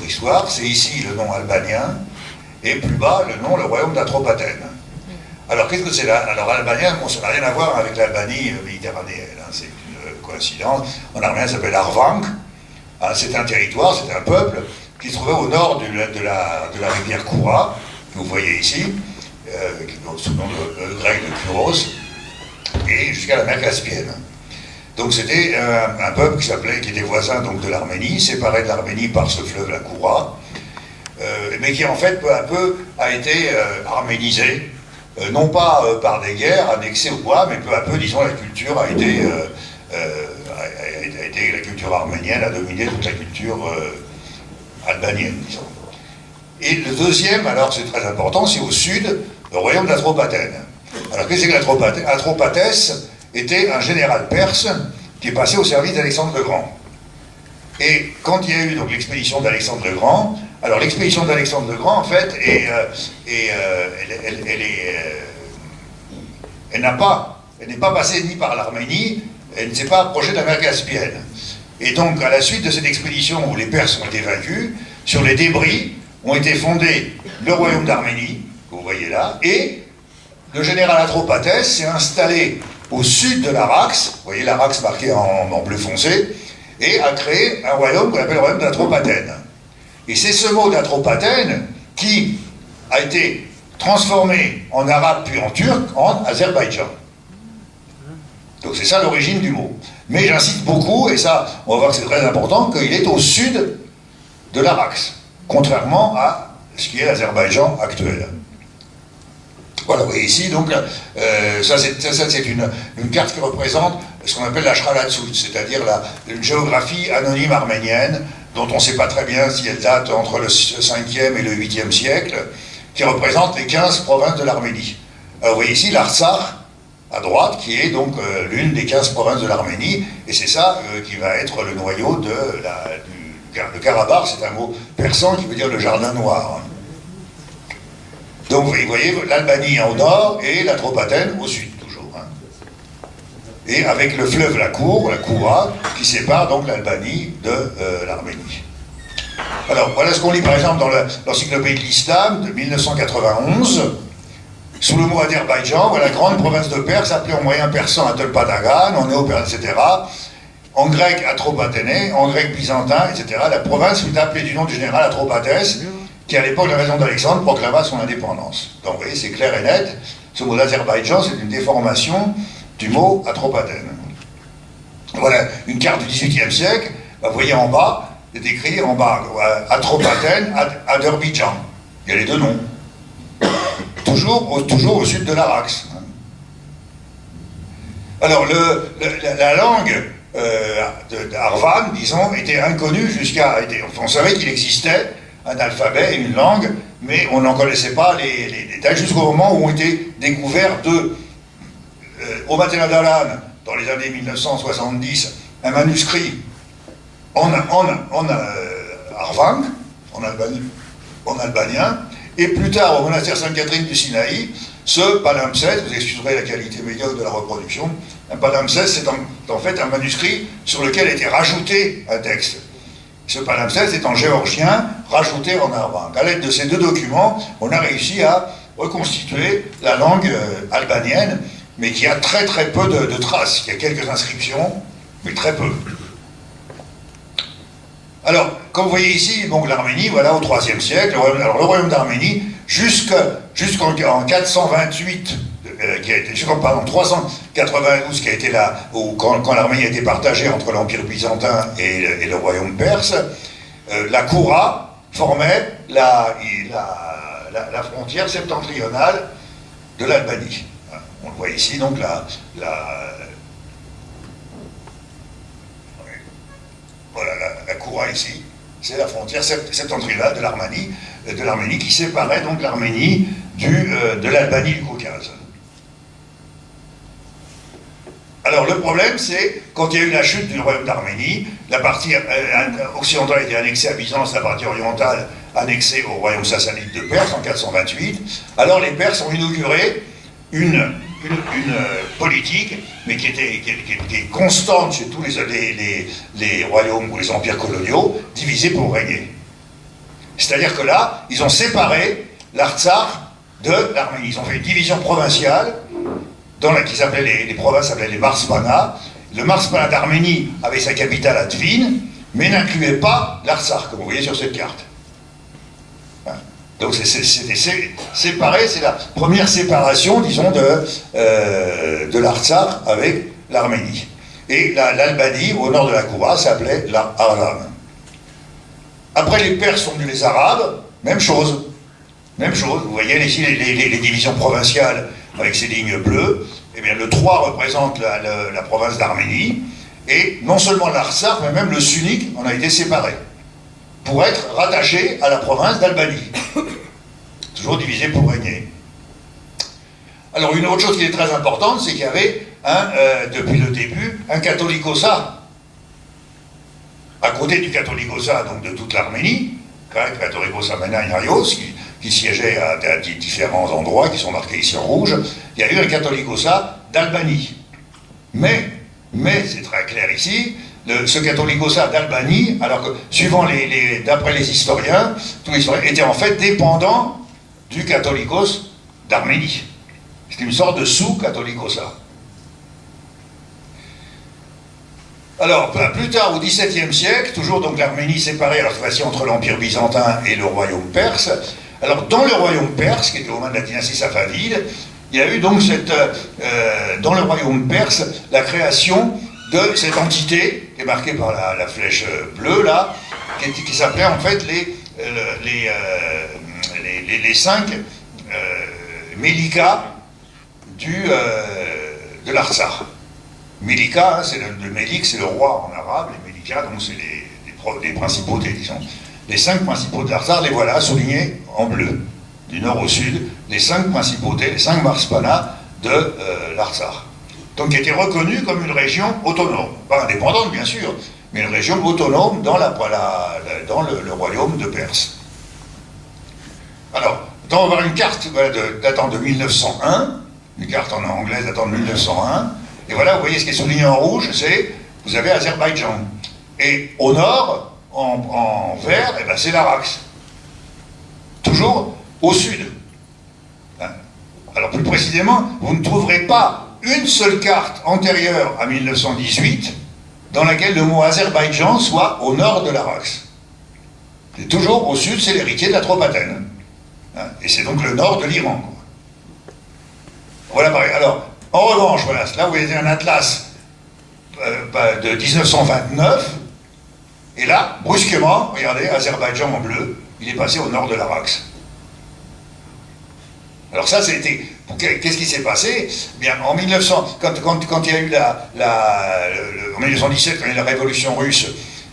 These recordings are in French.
histoire, c'est ici le nom albanien, et plus bas le nom, le royaume d'Atropatène. Alors qu'est-ce que c'est là? Alors albanien, bon, ça n'a rien à voir avec l'Albanie méditerranéenne, hein, c'est une coïncidence. En arménien, ça s'appelle Arvank. Hein, c'est un territoire, c'est un peuple qui se trouvait au nord de la rivière Koura, que vous voyez ici, sous le nom de grec de Kuros, et jusqu'à la mer Caspienne. Donc c'était un peuple qui était voisin donc, de l'Arménie, séparé de l'Arménie par ce fleuve, la Koura, mais qui en fait peu à peu a été arménisé, non pas par des guerres annexées ou quoi, mais peu à peu, disons, la culture a été la culture arménienne a dominé toute la culture albanienne, disons. Et le deuxième, alors c'est très important, c'est au sud, le royaume d'Atropatène. Alors qu'est-ce que l'Atropatène? Atropatès était un général perse qui est passé au service d'Alexandre le Grand. Et quand il y a eu donc l'expédition d'Alexandre le Grand, alors l'expédition d'Alexandre le Grand, en fait, elle n'est pas passée ni par l'Arménie, elle ne s'est pas approchée de la mer Caspienne. Et donc, à la suite de cette expédition où les Perses ont été vaincus, sur les débris ont été fondés le royaume d'Arménie, que vous voyez là, et le général Atropatès s'est installé au sud de l'Arax, vous voyez l'Arax marqué en bleu foncé, et a créé un royaume qu'on appelle le royaume d'Atropatène. Et c'est ce mot d'Atropatène qui a été transformé en arabe puis en turc en Azerbaïdjan. Donc c'est ça l'origine du mot. Mais j'insiste beaucoup, et ça, on va voir que c'est très important, qu'il est au sud de l'Arax, contrairement à ce qui est l'Azerbaïdjan actuel. Voilà, vous voyez ici, donc, ça c'est une carte qui représente ce qu'on appelle la Shralatsut, c'est-à-dire une géographie anonyme arménienne, dont on ne sait pas très bien si elle date entre le 5e et le 8e siècle, qui représente les 15 provinces de l'Arménie. Alors vous voyez ici l'Artsakh, à droite, qui est donc l'une des 15 provinces de l'Arménie, et c'est ça qui va être le noyau le Karabakh, c'est un mot persan qui veut dire le jardin noir. Donc vous voyez l'Albanie au nord et l'Atropatène au sud, toujours. Hein. Et avec le fleuve la Koura, qui sépare donc l'Albanie de l'Arménie. Alors voilà ce qu'on lit par exemple dans l'encyclopédie de l'Islam de 1991. Sous le mot Azerbaïdjan, voilà la grande province de Perse, appelée en moyen persan Atolpadagan, en néo-persan, etc. En grec Atropatène, en grec byzantin, etc. La province fut appelée du nom du général Atropatès, qui à l'époque de la maison d'Alexandre proclama son indépendance. Donc vous voyez, c'est clair et net, ce mot d'Azerbaïdjan, c'est une déformation du mot Atropatène. Voilà une carte du XVIIIe siècle, vous voyez en bas, c'est écrit en bas, Atropatène, Azerbaïdjan. Il y a les deux noms. Toujours au sud de l'Arax. Alors, la langue d'Arvan, disons, était inconnue jusqu'à... On savait qu'il existait un alphabet et une langue, mais on n'en connaissait pas les détails jusqu'au moment où ont été découverts au Maternadalan, dans les années 1970, un manuscrit en Arvank, en albanien, et plus tard, au monastère Sainte-Catherine du Sinaï, ce palimpseste, vous excuserez la qualité médiocre de la reproduction, un palimpseste, c'est en fait un manuscrit sur lequel a été rajouté un texte. Ce palimpseste est en géorgien, rajouté en arvank. À l'aide de ces deux documents, on a réussi à reconstituer la langue albanienne, mais qui a très très peu de traces. Il y a quelques inscriptions, mais très peu. Alors, comme vous voyez ici, donc l'Arménie, voilà, au IIIe siècle, alors le royaume d'Arménie, jusqu'en 428, pardon, 392, qui a été là, quand l'Arménie a été partagée entre l'Empire byzantin et le royaume perse, la Koura formait la frontière septentrionale de l'Albanie. On le voit ici, donc voilà, la Koura ici, c'est la frontière septentrionale de l'Arménie qui séparait donc l'Arménie de l'Albanie du Caucase. Alors le problème, c'est quand il y a eu la chute du royaume d'Arménie, la partie occidentale a été annexée à Byzance, la partie orientale annexée au royaume sassanide de Perse en 428. Alors les Perses ont inauguré une politique, mais qui est constante chez tous les royaumes ou les empires coloniaux, divisés pour régner. C'est-à-dire que là, ils ont séparé l'Artsakh de l'Arménie. Ils ont fait une division provinciale, qui s'appelait les provinces s'appelaient les Marspana. Le Marspana d'Arménie avait sa capitale à Tvin, mais n'incluait pas l'Artsakh, comme vous voyez sur cette carte. Donc c'était séparé, c'est la première séparation, disons, de l'Artsakh avec l'Arménie. Et l'Albanie, au nord de la Koura, s'appelait l'Arlam. Après les Perses sont venus les Arabes, même chose. Même chose, vous voyez ici les divisions provinciales avec ces lignes bleues. Eh bien, le 3 représente la province d'Arménie, et non seulement l'Artsakh, mais même le Sunnique en a été séparé, pour être rattaché à la province d'Albanie. Toujours divisé pour régner. Alors, une autre chose qui est très importante, c'est qu'il y avait, depuis le début, un catholicossat. À côté du catholicossat, donc de toute l'Arménie, catholicossat Menaios, qui siégeait à différents endroits, qui sont marqués ici en rouge, il y a eu un catholicossat d'Albanie. Mais c'est très clair ici, ce catholicossat d'Albanie, alors que, d'après les historiens, tous les historiens étaient en fait dépendants du catholicos d'Arménie. C'était une sorte de sous-catholicossat. Alors, plus tard, au XVIIe siècle, toujours donc l'Arménie séparée, alors cette fois-ci entre l'Empire byzantin et le royaume perse. Alors, dans le royaume perse, qui était au moment de la dynastie safavide, il y a eu donc dans le royaume perse la création de cette entité, qui est marquée par la flèche bleue, là, qui s'appelait en fait les 5 Mélikas de l'Artsakh. Mélika, c'est le Mélik, c'est le roi en arabe, les Mélikas, donc c'est les principautés, disons. Les 5 principautés de l'Artsakh, les voilà soulignés en bleu, du nord au sud, les 5 principautés, les 5 Marspana de l'Artsakh. Donc qui étaient reconnues comme une région autonome, pas indépendante bien sûr, mais une région autonome dans le royaume de Perse. Alors, on va voir une carte datant de 1901, une carte en anglaise datant de 1901, et voilà, vous voyez ce qui est souligné en rouge, vous avez Azerbaïdjan. Et au nord, en vert, eh ben, c'est l'Arax. Toujours au sud. Alors plus précisément, vous ne trouverez pas une seule carte antérieure à 1918 dans laquelle le mot Azerbaïdjan soit au nord de l'Arax. C'est toujours au sud, c'est l'héritier de l'Atropatène. Et c'est donc le nord de l'Iran. Voilà pareil. Alors, en revanche, voilà, là vous voyez un atlas de 1929, et là, brusquement, regardez, Azerbaïdjan en bleu, il est passé au nord de l'Arax. Alors ça, c'était... Qu'est-ce qui s'est passé? Bien, en 1900, quand il y a eu en 1917, quand il y a eu la révolution russe,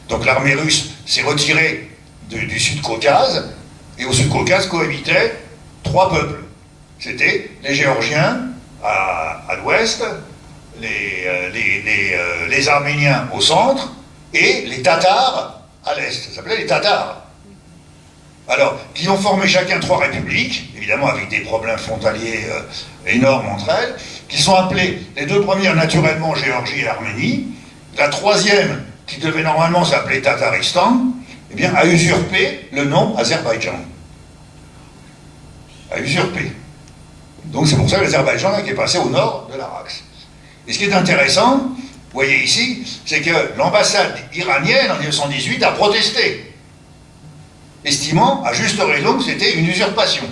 donc l'armée russe s'est retirée du Sud-Caucase, et au Sud-Caucase cohabitaient 3 peuples. C'était les Géorgiens à l'ouest, les Arméniens au centre, et les Tatars à l'est. Ça s'appelait les Tatars. Alors, qui ont formé chacun 3 républiques, évidemment avec des problèmes frontaliers énormes entre elles, qui sont appelées, les 2 premières naturellement Géorgie et Arménie, la 3e, qui devait normalement s'appeler Tataristan, eh bien, a usurpé le nom Azerbaïdjan. A usurpé. Donc c'est pour ça que l'Azerbaïdjan qui est passé au nord de l'Arax. Et ce qui est intéressant, vous voyez ici, c'est que l'ambassade iranienne en 1918 a protesté, estimant à juste raison que c'était une usurpation.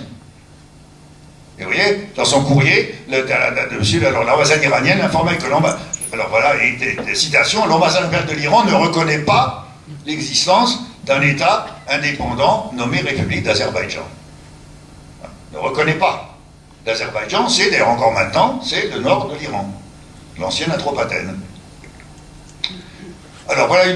Et vous voyez, dans son courrier, l'ambassade iranienne informait que l'ambassade... Alors voilà, et des citations, l'ambassade impériale de l'Iran ne reconnaît pas l'existence d'un État indépendant nommé République d'Azerbaïdjan. Ne reconnaît pas. L'Azerbaïdjan, c'est d'ailleurs encore maintenant, c'est le nord de l'Iran, l'ancienne Atropatène. Alors voilà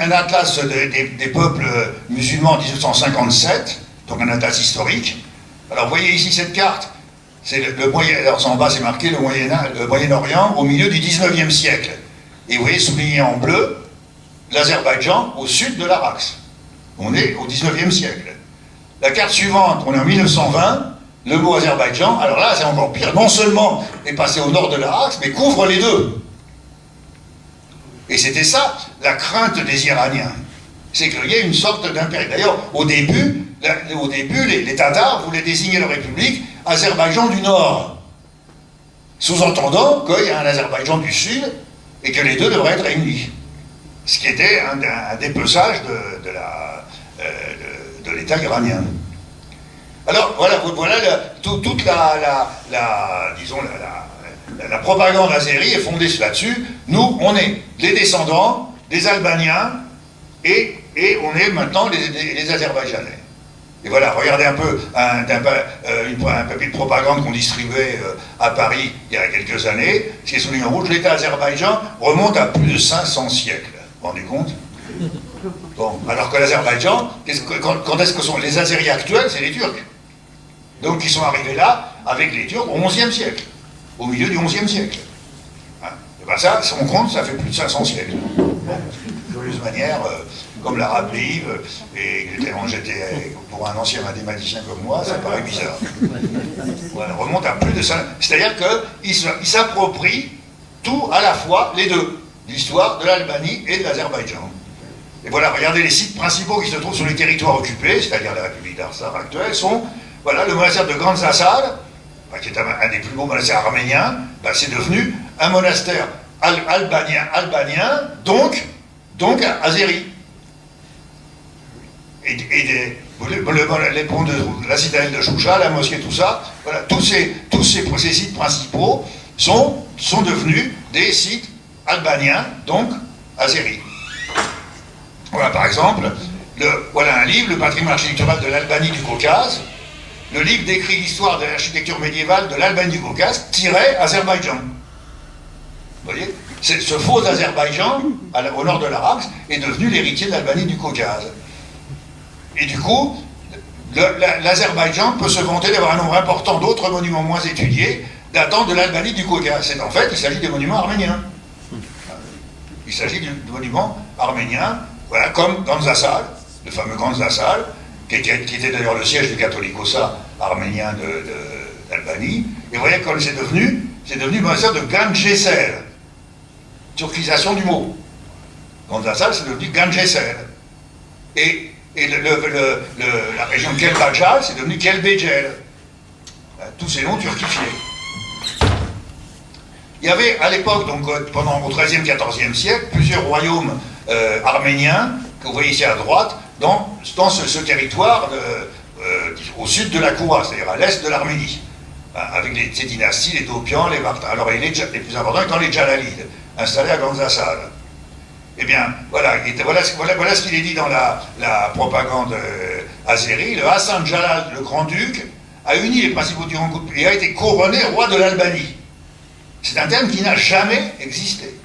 un atlas des peuples musulmans en 1957, donc un atlas historique. Alors vous voyez ici cette carte, c'est le Moyen, alors en bas c'est marqué le Moyen-Orient au milieu du 19e siècle. Et vous voyez souligné en bleu l'Azerbaïdjan au sud de l'Arax. On est au 19e siècle. La carte suivante, on est en 1920, le mot Azerbaïdjan, alors là c'est encore pire, non seulement est passé au nord de l'Arax, mais couvre les deux. Et c'était ça, la crainte des Iraniens. C'est qu'il y ait une sorte d'impérialisme. D'ailleurs, au début, au début, les Tatars voulaient désigner leur république Azerbaïdjan du Nord, sous-entendant qu'il y a un Azerbaïdjan du Sud et que les deux devraient être réunis. Ce qui était un dépeçage de l'État iranien. Alors, voilà toute disons, la propagande azérie est fondée là-dessus. Nous, on est les descendants des Albaniens et on est maintenant les Azerbaïdjanais. Et voilà, regardez un peu un papier de propagande qu'on distribuait à Paris il y a quelques années, ce qui est souligné en rouge. L'État azerbaïdjan remonte à plus de 500 siècles. Vous vous rendez compte? Bon, alors que l'Azerbaïdjan, quand est-ce que sont les Azéris actuels? C'est les Turcs. Donc ils sont arrivés là avec les Turcs au XIe siècle, au milieu du XIe siècle. Hein? Et bien ça, si on compte, ça fait plus de 500 siècles. Bon, de curieuse manière, comme l'a rappelé Yves, et j'étais pour un ancien mathématicien comme moi, ça paraît bizarre. Voilà, on remonte à plus de 500. C'est-à-dire qu'ils s'approprient tout à la fois, les deux, l'histoire de l'Albanie et de l'Azerbaïdjan. Et voilà, regardez les sites principaux qui se trouvent sur les territoires occupés, c'est-à-dire la République d'Arsar actuelle, sont le monastère de Gandzasal, qui est un des plus beaux monastères arméniens, c'est devenu un monastère albanien, donc azéri. Les ponts de la citadelle de Choucha, la mosquée, tout ça, voilà, tous ces sites principaux sont devenus des sites albaniens, donc azéris. Voilà, par exemple, voilà un livre, le patrimoine architectural de l'Albanie du Caucase. Le livre décrit l'histoire de l'architecture médiévale de l'Albanie du Caucase, Azerbaïdjan. Vous voyez? Ce faux Azerbaïdjan, au nord de l'Araxe, est devenu l'héritier de l'Albanie du Caucase. Et du coup, l'Azerbaïdjan peut se vanter d'avoir un nombre important d'autres monuments moins étudiés datant de l'Albanie du Caucase. En fait, il s'agit des monuments arméniens. Il s'agit de monuments arméniens, voilà, comme Gandzasal, le fameux Gandzasal, qui était d'ailleurs le siège du Catholicosa arménien d'Albanie. Et vous voyez comme c'est devenu le monastère de Gandzesel. Turquisation du mot. Gandzasal, c'est devenu Gandzesel. Et la région de Kelbajal, c'est devenu Kelbejel. Tous ces noms turquifiés. Il y avait à l'époque, donc au XIIIe, XIVe siècle, plusieurs royaumes arméniens, que vous voyez ici à droite, dans ce territoire au sud de la Koura, c'est-à-dire à l'est de l'Arménie, avec ces dynasties, les Dopians, les Vartans. Alors les plus importants étant les Djalalides, installés à Gandzasal. Eh bien, voilà ce qu'il est dit dans la propagande azérie. Le Hassan Jalal, le grand-duc, a uni les principaux tyran et a été couronné roi de l'Albanie. C'est un terme qui n'a jamais existé.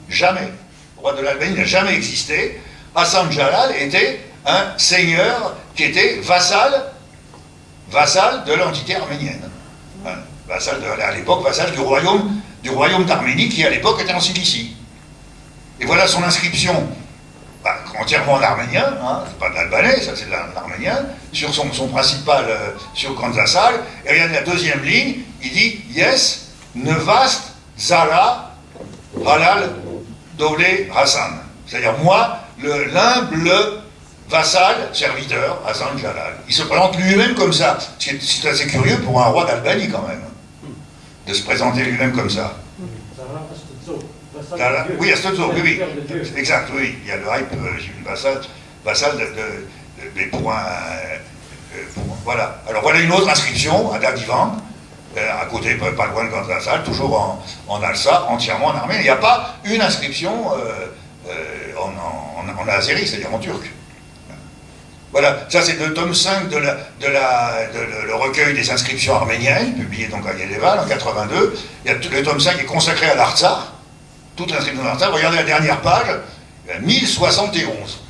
Jamais. Le roi de l'Albanie n'a jamais existé. Hassan Jalal était un seigneur qui était vassal de l'entité arménienne. À l'époque, vassal du royaume d'Arménie, qui à l'époque était en Cilicie. Et voilà son inscription, entièrement en arménien, c'est pas de l'albanais, ça c'est de l'arménien, sur son principal, sur Gandzasal. Et regardez la deuxième ligne, il dit Yes, Nevast, Zara, Halal, Dole, Hassan. C'est-à-dire moi, l'humble vassal, serviteur, Hassan Jalal. Il se présente lui-même comme ça. C'est assez curieux pour un roi d'Albanie quand même, de se présenter lui-même comme ça. Oui, à Stodzo, oui. Exact, oui. Il y a le hype, vassal des points. Voilà. Alors voilà une autre inscription à Dadivan, à côté, pas loin de Gandzasal, toujours en alsa, entièrement en arménien. Il n'y a pas une inscription en azéri, c'est-à-dire en turc. Voilà, ça c'est le tome 5 le recueil des inscriptions arméniennes, publié donc à Yerevan en 82. Le tome 5 est consacré à l'Artsakh. Toute l'inscription de l'Artsakh, regardez la dernière page, 1071.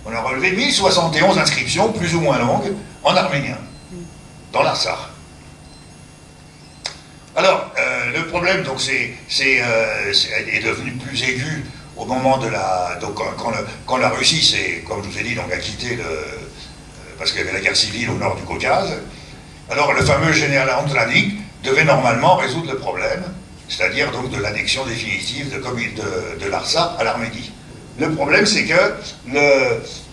On a relevé 1071 inscriptions, plus ou moins longues, en arménien, dans l'Artsakh. Alors, le problème, donc, est devenu plus aigu au moment de donc, quand la Russie, comme je vous ai dit, donc, a quitté parce qu'il y avait la guerre civile au nord du Caucase. Alors, le fameux général Andranik devait normalement résoudre le problème, c'est-à-dire donc de l'annexion définitive de l'Artsakh à l'Arménie. Le problème, c'est que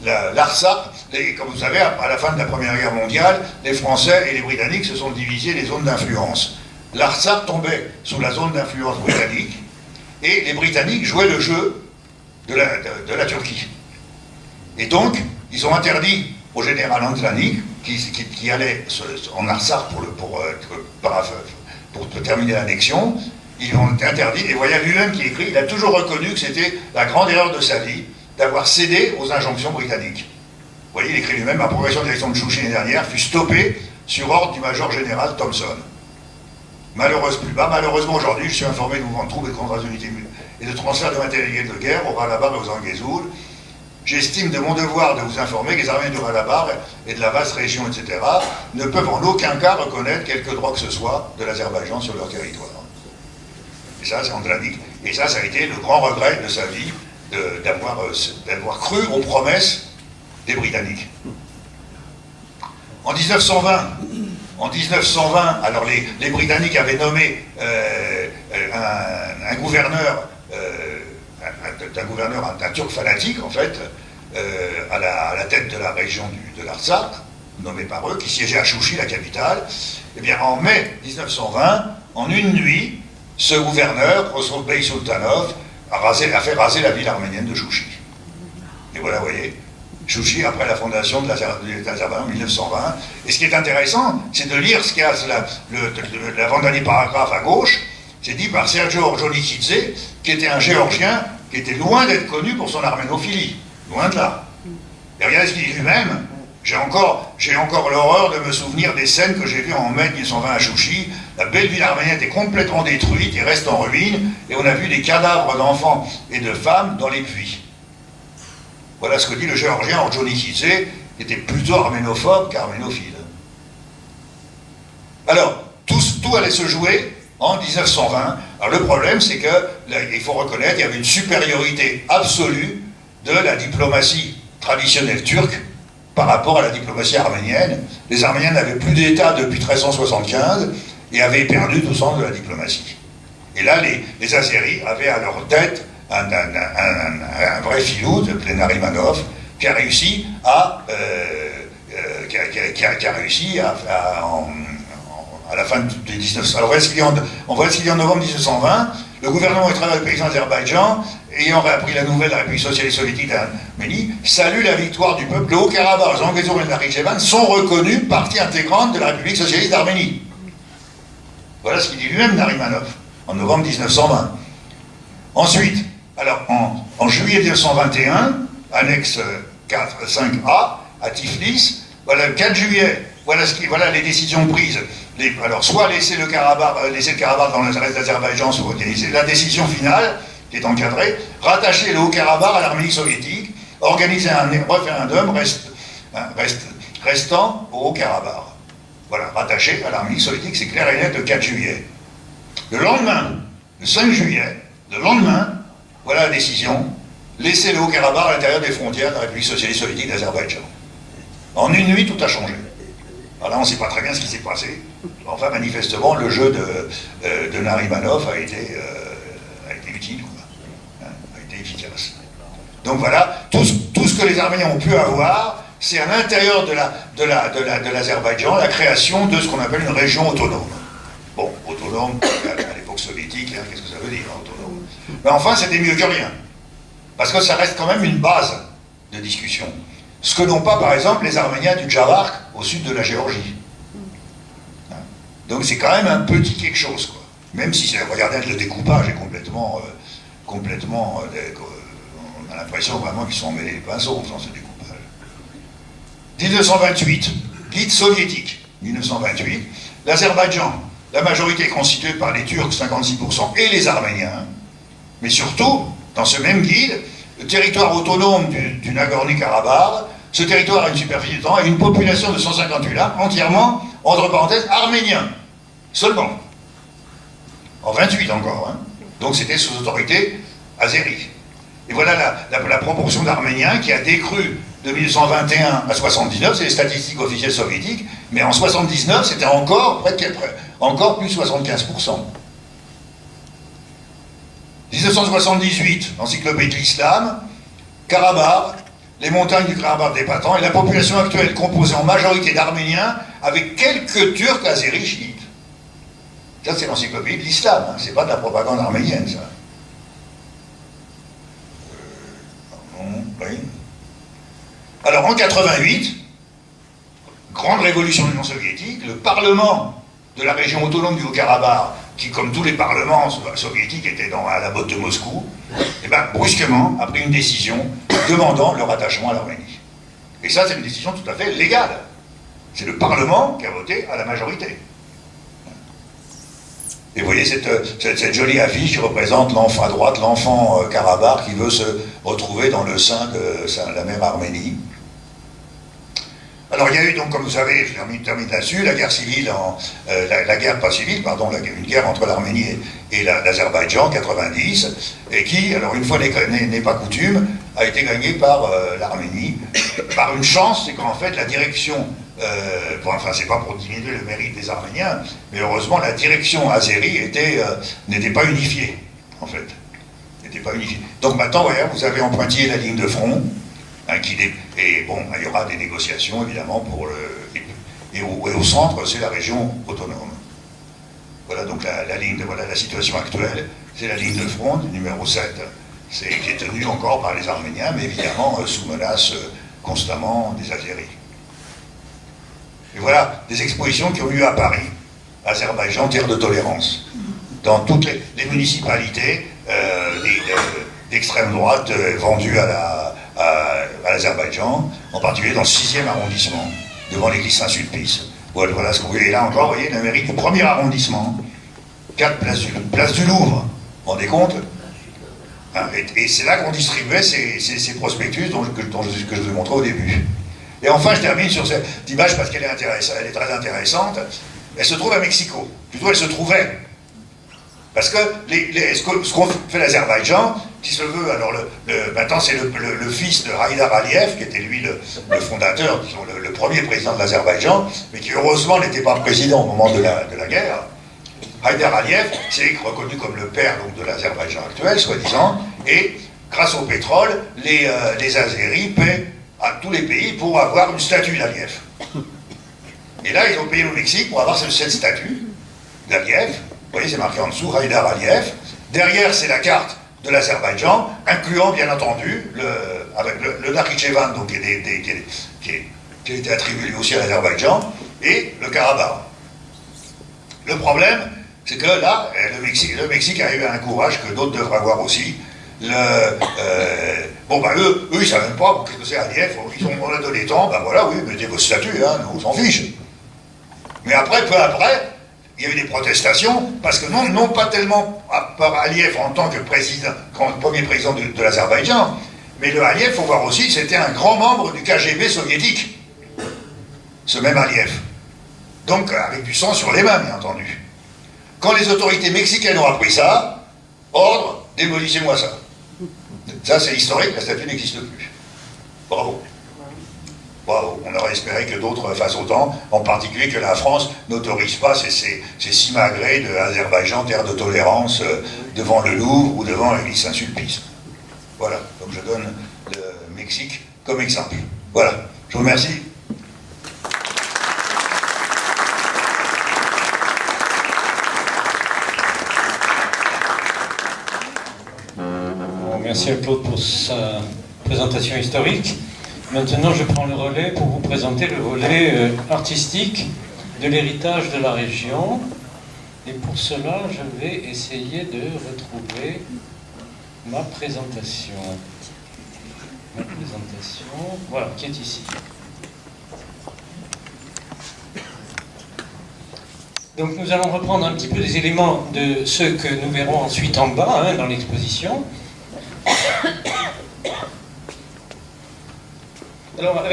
l'Artsakh, comme vous savez, à la fin de la Première Guerre mondiale, les Français et les Britanniques se sont divisés les zones d'influence. L'Artsakh tombait sous la zone d'influence britannique, et les Britanniques jouaient le jeu de la Turquie. Et donc, ils ont interdit au général Andlanik, qui allait en Artsakh pour terminer l'annexion, ils l'ont interdit, et voyez lui-même qui écrit, il a toujours reconnu que c'était la grande erreur de sa vie d'avoir cédé aux injonctions britanniques. Vous voyez, il écrit lui-même, ma progression en direction de Chouchi l'année dernière fut stoppée sur ordre du major général Thompson. Malheureusement aujourd'hui, je suis informé de mouvements de troupes et de contrats d'unité et de transfert de matériel de guerre au Ralabar et aux Angézoul. J'estime de mon devoir de vous informer que les armées du Ralabar et de la vaste région, etc., ne peuvent en aucun cas reconnaître quelque droit que ce soit de l'Azerbaïdjan sur leur territoire. Et ça, c'est Andlanik. Et ça a été le grand regret de sa vie, d'avoir cru aux promesses des Britanniques. En 1920, alors les Britanniques avaient nommé un gouverneur, un Turc fanatique, en fait, à la tête de la région de l'Artsakh, nommé par eux, qui siégeait à Chouchi, la capitale. Eh bien, en mai 1920, en une nuit, ce gouverneur, Khosrow Bey Sultanov, a fait raser la ville arménienne de Chouchi. Et voilà, vous voyez, Chouchi après la fondation de l'Azerbaïdjan en 1920. Et ce qui est intéressant, c'est de lire ce qu'il y a, l'avant-dernier paragraphe à gauche, c'est dit par Sergio Orjonikidze, qui était un Géorgien, qui était loin d'être connu pour son arménophilie. Loin de là. Et regardez ce qu'il dit lui-même. J'ai encore l'horreur de me souvenir des scènes que j'ai vues en mai 1920 à Chouchi. La belle ville arménienne était complètement détruite et reste en ruine, et on a vu des cadavres d'enfants et de femmes dans les puits. Voilà ce que dit le Géorgien Orjonikidze, qui était plutôt arménophobe qu'arménophile. Alors, tout allait se jouer en 1920. Alors le problème, c'est qu'il faut reconnaître qu'il y avait une supériorité absolue de la diplomatie traditionnelle turque par rapport à la diplomatie arménienne. Les Arméniens n'avaient plus d'État depuis 1375 et avaient perdu tout sens de la diplomatie. Et là, les Azéris avaient à leur tête un vrai filou, de Narimanov, qui a réussi à la fin des 1900. Alors on voit ce qu'il y a en novembre 1920. Le gouvernement étranger du pays d'Azerbaïdjan, ayant appris la nouvelle de la République socialiste soviétique d'Arménie, salue la victoire du peuple. Le Haut-Karabakh, Zangezur et Nakhitchevan sont reconnus partie intégrante de la République socialiste d'Arménie. Voilà ce qu'il dit lui-même Narimanov, en novembre 1920. Ensuite, alors en juillet 1921, annexe 5A, à Tiflis, voilà le 4 juillet, voilà les décisions prises. Alors, soit laisser le Karabakh dans le reste d'Azerbaïdjan, soit organiser la décision finale, qui est encadrée, rattacher le Haut-Karabakh à l'Arménie soviétique, organiser un référendum restant au Haut-Karabakh. Voilà, rattaché à l'Arménie soviétique, c'est clair et net, le 4 juillet. Le lendemain, le 5 juillet, voilà la décision, laisser le Haut-Karabakh à l'intérieur des frontières de la République socialiste soviétique d'Azerbaïdjan. En une nuit, tout a changé. Alors là, on ne sait pas très bien ce qui s'est passé. Enfin, manifestement, le jeu de Narimanov a été utile, quoi. A été efficace. Donc voilà, tout ce que les Arméniens ont pu avoir, c'est à l'intérieur de l'Azerbaïdjan la création de ce qu'on appelle une région autonome. Bon, autonome, à l'époque soviétique, hein, qu'est-ce que ça veut dire, autonome? Mais enfin, c'était mieux que rien. Parce que ça reste quand même une base de discussion. Ce que n'ont pas, par exemple, les Arméniens du Djavark au sud de la Géorgie. Donc c'est quand même un petit quelque chose, quoi. Même si, regardez, le découpage est complètement on a l'impression vraiment qu'ils sont emmêlés les pinceaux dans ce découpage. 1928, guide soviétique, 1928, l'Azerbaïdjan, la majorité est constituée par les Turcs, 56%, et les Arméniens, mais surtout, dans ce même guide, le territoire autonome du Nagorno-Karabakh, ce territoire a une superficie de temps et une population de 158 âmes, entièrement, entre parenthèses, arméniens. Seulement. En 28 encore. Hein. Donc c'était sous autorité azérie. Et voilà la proportion d'Arméniens qui a décru de 1921 à 79, c'est les statistiques officielles soviétiques, mais en 79, c'était encore plus de 75%. 1978, l'encyclopédie de l'islam, Karabakh, les montagnes du Karabakh des Patans, et la population actuelle composée en majorité d'Arméniens, avec quelques Turcs azéris chiites. Ça, c'est l'encyclopédie de l'islam, hein, c'est pas de la propagande arménienne, ça. Oui. Alors, en 88, grande révolution de l'Union soviétique, le Parlement de la région autonome du Haut-Karabakh, qui, comme tous les parlements soviétiques, était à la botte de Moscou, et ben, brusquement a pris une décision demandant le rattachement à l'Arménie. Et ça, c'est une décision tout à fait légale. C'est le Parlement qui a voté à la majorité. Et vous voyez cette jolie affiche qui représente l'enfant à droite, l'enfant Karabakh qui veut se retrouver dans le sein de la mère Arménie. Alors il y a eu donc, comme vous savez, je termine là-dessus, la guerre civile, la guerre pas civile, pardon, une guerre entre l'Arménie et l'Azerbaïdjan, en 90, et qui, alors une fois n'est pas coutume, a été gagnée par l'Arménie, par une chance, c'est qu'en fait la direction, enfin c'est pas pour diminuer le mérite des Arméniens, mais heureusement la direction azérie n'était pas unifiée, en fait. N'était pas unifiée. Donc maintenant, voyez, vous avez en pointillé la ligne de front, hein, et bon, il y aura des négociations évidemment et au centre, c'est la région autonome. Voilà donc voilà la situation actuelle, c'est la ligne de front, numéro 7, qui est tenue encore par les Arméniens, mais évidemment sous menace constamment des Azéris. Et voilà des expositions qui ont eu lieu à Paris, Azerbaïdjan, terre de tolérance. Dans toutes les municipalités d'extrême droite vendues à l'Azerbaïdjan, en particulier dans le 6e arrondissement, devant l'église Saint-Sulpice. Voilà ce que vous voyez là encore, vous voyez la mairie du 1er arrondissement, 4 place du Louvre, vous vous rendez compte? Et c'est là qu'on distribuait ces prospectus que je vous ai montré au début. Et enfin, je termine sur cette image parce qu'elle est très intéressante. Elle se trouve à Mexico. Plutôt, elle se trouvait. Parce que ce qu'ont fait l'Azerbaïdjan, qui se veut, alors maintenant c'est le fils de Haïdar Aliyev, qui était lui le fondateur, disons, le premier président de l'Azerbaïdjan, mais qui heureusement n'était pas président au moment de la guerre. Haïdar Aliyev, c'est reconnu comme le père donc, de l'Azerbaïdjan actuel, soi-disant, et grâce au pétrole, les Azéris paient à tous les pays pour avoir une statue d'Aliyev. Et là, ils ont payé au Mexique pour avoir cette statue d'Aliyev. Vous voyez, c'est marqué en dessous, Haïdar Aliyev. Derrière, c'est la carte de l'Azerbaïdjan, incluant bien entendu avec le Nakhichevan, donc, qui a été attribué lui aussi à l'Azerbaïdjan, et le Karabakh. Le problème, c'est que là, le Mexique a eu un courage que d'autres devraient avoir aussi. Bon, bah eux, ils ne savent même pas qu'est-ce que c'est Aliyev. On a donné temps, ben voilà, oui, mettez vos statuts, hein, nous, on s'en fiche. Mais après, peu après, il y a eu des protestations, parce que non pas tellement par Aliyev en tant que premier président de l'Azerbaïdjan, mais le Aliyev, il faut voir aussi, c'était un grand membre du KGB soviétique, ce même Aliyev. Donc, avec du sang sur les mains, bien entendu. Quand les autorités mexicaines ont appris ça, ordre, démolissez-moi ça. Ça, c'est historique, la statue n'existe plus. Bravo. Bravo. On aurait espéré que d'autres fassent autant, en particulier que la France n'autorise pas ces simagrées de Azerbaïdjan, terre de tolérance, devant le Louvre ou devant l'église Saint-Sulpice. Voilà. Donc je donne le Mexique comme exemple. Voilà. Je vous remercie. Merci à Claude pour sa présentation historique. Maintenant, je prends le relais pour vous présenter le volet artistique de l'héritage de la région. Et pour cela, je vais essayer de retrouver ma présentation. Voilà, qui est ici. Donc nous allons reprendre un petit peu des éléments de ce que nous verrons ensuite en bas, dans l'exposition. Alors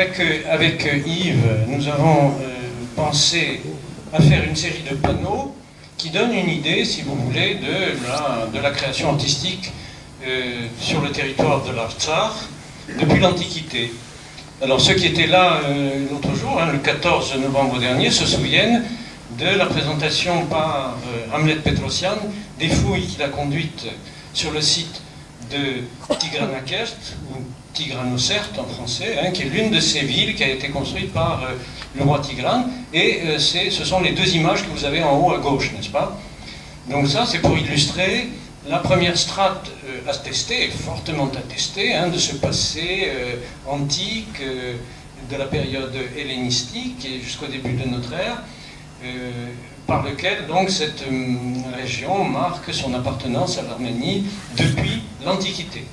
avec Yves, nous avons pensé à faire une série de panneaux qui donnent une idée, si vous voulez, de la création artistique sur le territoire de l'Artsakh depuis l'Antiquité. Alors ceux qui étaient là l'autre jour, le 14 novembre dernier, se souviennent de la présentation par Hamlet Petrosian des fouilles qu'il a conduites sur le site de Tigranakert, ou Tigranocerte en français, hein, qui est l'une de ces villes qui a été construite par le roi Tigran, et ce sont les deux images que vous avez en haut à gauche, n'est-ce pas? Donc ça, c'est pour illustrer la première strate attestée, fortement attestée, hein, de ce passé antique, de la période hellénistique et jusqu'au début de notre ère, par lequel donc cette région marque son appartenance à l'Arménie depuis l'Antiquité.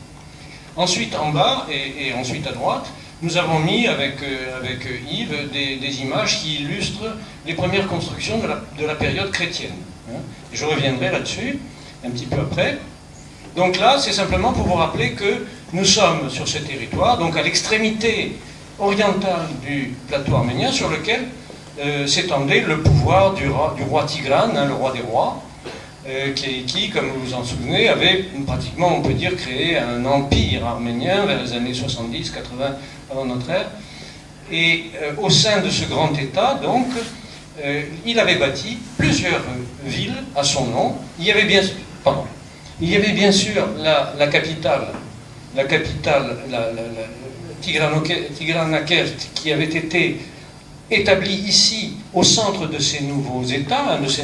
Ensuite en bas et ensuite à droite, nous avons mis avec Yves des images qui illustrent les premières constructions de la période chrétienne. Je reviendrai là-dessus un petit peu après. Donc là, c'est simplement pour vous rappeler que nous sommes sur ce territoire, donc à l'extrémité orientale du plateau arménien, sur lequel s'étendait le pouvoir du roi Tigran, hein, le roi des rois, qui, comme vous vous en souvenez, avait pratiquement, on peut dire, créé un empire arménien vers les années 70-80 avant notre ère. Et au sein de ce grand État, donc, il avait bâti plusieurs villes à son nom. Il y avait bien sûr la capitale Tigranakert, qui avait été établie ici au centre de ces nouveaux États, hein, de ces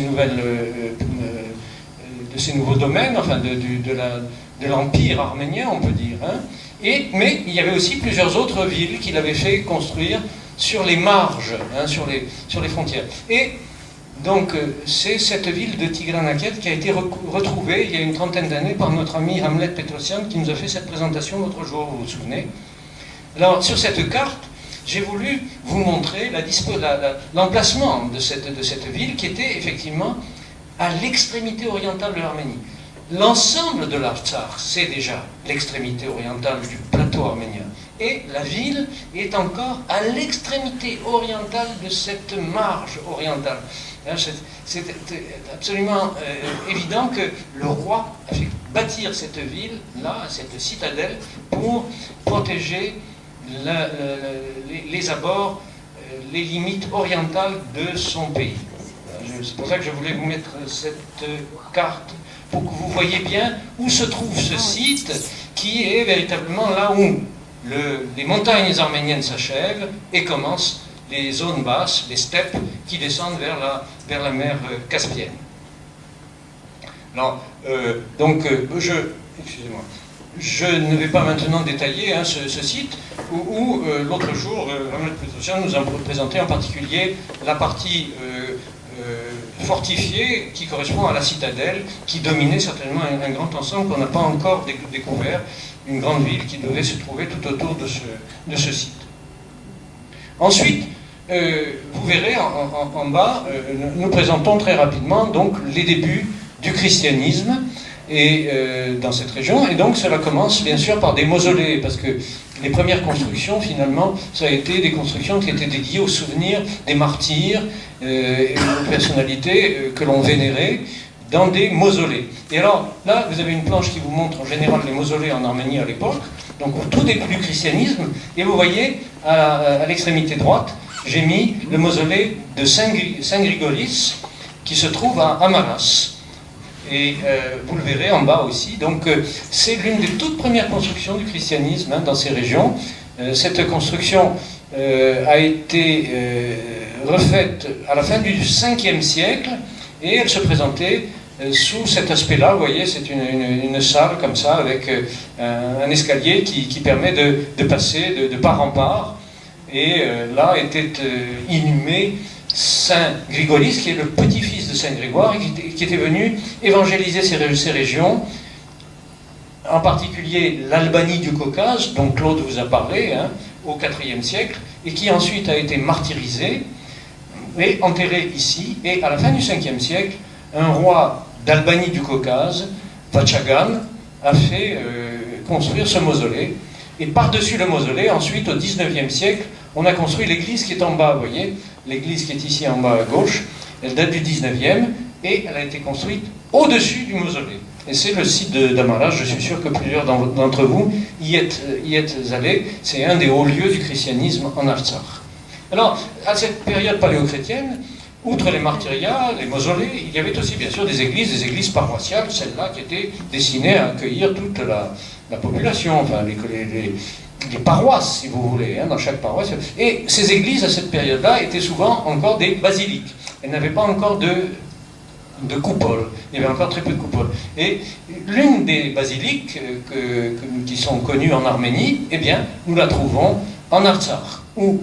nouveaux domaines, enfin de l'empire arménien, on peut dire. Hein. Mais il y avait aussi plusieurs autres villes qu'il avait fait construire sur les marges, hein, sur les frontières. Et donc, c'est cette ville de Tigranakert qui a été retrouvée il y a une trentaine d'années par notre ami Hamlet Petrosian, qui nous a fait cette présentation l'autre jour, vous vous souvenez. Alors, sur cette carte, j'ai voulu vous montrer l'emplacement de cette ville qui était effectivement à l'extrémité orientale de l'Arménie. L'ensemble de l'Artsakh, c'est déjà l'extrémité orientale du plateau arménien. Et la ville est encore à l'extrémité orientale de cette marge orientale. C'est absolument évident que le roi a fait bâtir cette ville, là, cette citadelle, pour protéger les abords, les limites orientales de son pays. C'est pour ça que je voulais vous mettre cette carte, pour que vous voyez bien où se trouve ce site, qui est véritablement là où les montagnes arméniennes s'achèvent et commencent les zones basses, les steppes, qui descendent vers la mer Caspienne. Alors, excusez-moi. Je ne vais pas maintenant détailler hein, ce site où l'autre jour, Hamlet Petrosian nous a présenté en particulier la partie fortifiée qui correspond à la citadelle, qui dominait certainement un grand ensemble qu'on n'a pas encore découvert, une grande ville qui devait se trouver tout autour de ce site. Ensuite, vous verrez en bas, nous présentons très rapidement donc les débuts du christianisme et dans cette région, et donc cela commence bien sûr par des mausolées, parce que les premières constructions finalement, ça a été des constructions qui étaient dédiées aux souvenirs des martyrs et aux personnalités que l'on vénérait dans des mausolées. Et alors là, vous avez une planche qui vous montre en général les mausolées en Arménie à l'époque, donc au tout début du christianisme, et vous voyez à l'extrémité droite, j'ai mis le mausolée de Saint Grigoris qui se trouve à Amaras. Et vous le verrez en bas aussi. Donc c'est l'une des toutes premières constructions du christianisme hein, dans ces régions. Cette construction a été refaite à la fin du 5e siècle et elle se présentait sous cet aspect-là. Vous voyez, c'est une salle comme ça avec un escalier qui permet de passer de part en part. Et là était inhumé Saint Grigoris, qui est le petit-fils de Saint Grégoire, qui était venu évangéliser ces régions, en particulier l'Albanie du Caucase, dont Claude vous a parlé, hein, au IVe siècle, et qui ensuite a été martyrisé et enterré ici. Et à la fin du 5e siècle, un roi d'Albanie du Caucase, Vachagan, a fait construire ce mausolée. Et par-dessus le mausolée, ensuite, au 19e siècle, on a construit l'église qui est en bas, vous voyez, l'église qui est ici en bas à gauche, elle date du 19e, et elle a été construite au-dessus du mausolée. Et c'est le site d'Amaras, je suis sûr que plusieurs d'entre vous y êtes allés, c'est un des hauts lieux du christianisme en Artsakh. Alors, à cette période paléochrétienne, outre les martyriats, les mausolées, il y avait aussi bien sûr des églises paroissiales, celles-là qui étaient destinées à accueillir toute la population, enfin les paroisses, si vous voulez, hein, dans chaque paroisse. Et ces églises, à cette période-là, étaient souvent encore des basiliques. Elles n'avaient pas encore de coupole. Il y avait encore très peu de coupoles. Et l'une des basiliques qui sont connues en Arménie, eh bien, nous la trouvons en Artsakh, ou